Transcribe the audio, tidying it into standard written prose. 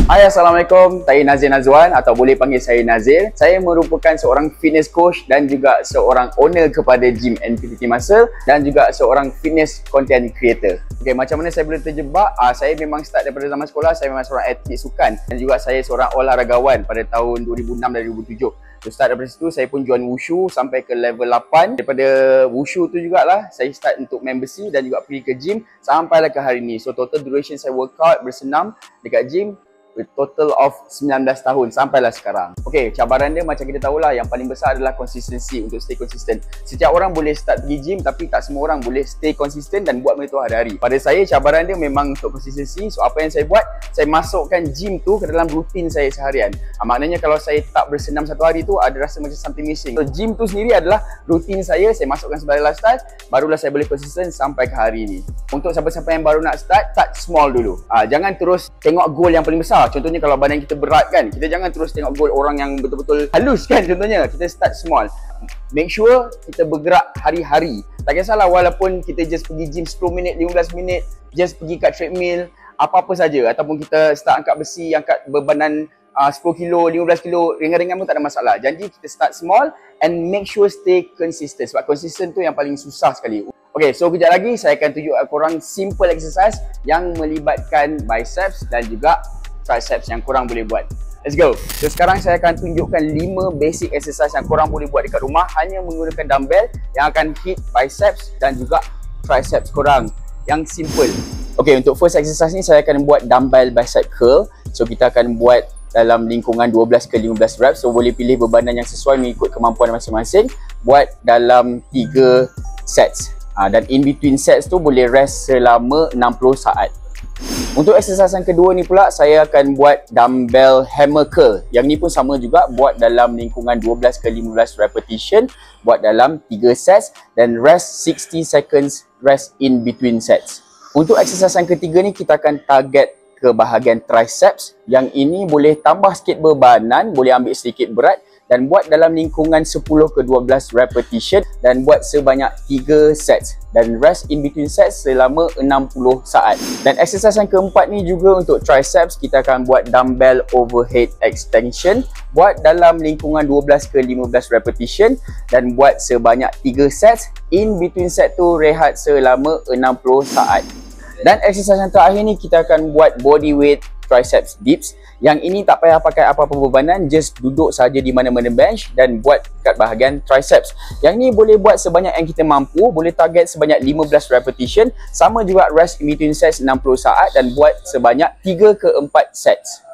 Hai, Assalamualaikum. Saya Nazir Nazwan atau boleh panggil saya Nazir. Saya merupakan seorang fitness coach dan juga seorang owner kepada Gym Infinity Muscle dan juga seorang fitness content creator. Okay, macam mana saya boleh terjebak? Saya memang start daripada zaman sekolah. Saya memang seorang atlet sukan dan juga saya seorang olahragawan pada tahun 2006 dan 2007. So start daripada situ, saya pun join Wushu sampai ke level 8. Daripada Wushu tu jugalah saya start untuk membership dan juga pergi ke gym sampailah ke hari ni. So total duration saya workout bersenam dekat gym with total of 19 tahun sampailah sekarang. Okay, cabaran dia macam kita tahulah, yang paling besar adalah konsistensi untuk stay konsisten. Setiap orang boleh start pergi gym tapi tak semua orang boleh stay konsisten dan buat benda tu hari-hari. Pada saya cabaran dia memang untuk konsistensi. So apa yang saya buat, saya masukkan gym tu ke dalam rutin saya seharian. Maknanya kalau saya tak bersenam satu hari tu, ada rasa macam something missing. So gym tu sendiri adalah rutin saya masukkan sebagai lifestyle, barulah saya boleh konsisten sampai ke hari ni. Untuk siapa-siapa yang baru nak start, start small dulu. Jangan terus tengok goal yang paling besar. Contohnya kalau badan kita berat kan, kita jangan terus tengok goal orang yang betul-betul halus kan. Contohnya kita start small. Make sure kita bergerak hari-hari. Tak kisahlah walaupun kita just pergi gym 10 minit, 15 minit, just pergi kat treadmill, apa-apa saja. Ataupun kita start angkat besi, angkat bebanan 10 kilo, 15 kilo, ringan-ringan pun tak ada masalah. Janji kita start small and make sure stay consistent. Sebab consistent tu yang paling susah sekali. Okay, so kejap lagi saya akan tunjuk korang simple exercise yang melibatkan biceps dan juga triceps yang korang boleh buat. Let's go. So sekarang saya akan tunjukkan 5 basic exercise yang korang boleh buat dekat rumah hanya menggunakan dumbbell yang akan hit biceps dan juga triceps korang yang simple. Okay, untuk first exercise ni saya akan buat dumbbell bicep curl. So kita akan buat dalam lingkungan 12 ke 15 reps. So boleh pilih bebanan yang sesuai mengikut kemampuan masing-masing. Buat dalam 3 sets. Dan in between sets tu boleh rest selama 60 saat. Untuk exercise yang kedua ni pula, saya akan buat dumbbell hammer curl. Yang ni pun sama juga, buat dalam lingkungan 12 ke 15 repetition, buat dalam 3 sets dan rest 60 seconds rest in between sets. Untuk exercise yang ketiga ni, kita akan target ke bahagian triceps. Yang ini boleh tambah sikit bebanan, boleh ambil sedikit berat dan buat dalam lingkungan 10 ke 12 repetition dan buat sebanyak 3 sets dan rest in between sets selama 60 saat. Dan exercise yang keempat ni juga untuk triceps, kita akan buat dumbbell overhead extension, buat dalam lingkungan 12 ke 15 repetition dan buat sebanyak 3 sets. In between set tu rehat selama 60 saat. Dan exercise yang terakhir ni kita akan buat body weight triceps dips. Yang ini tak payah pakai apa-apa bebanan, just duduk saja di mana-mana bench dan buat kat bahagian triceps. Yang ni boleh buat sebanyak yang kita mampu, boleh target sebanyak 15 repetition, sama juga rest in between sets 60 saat dan buat sebanyak 3 ke 4 sets.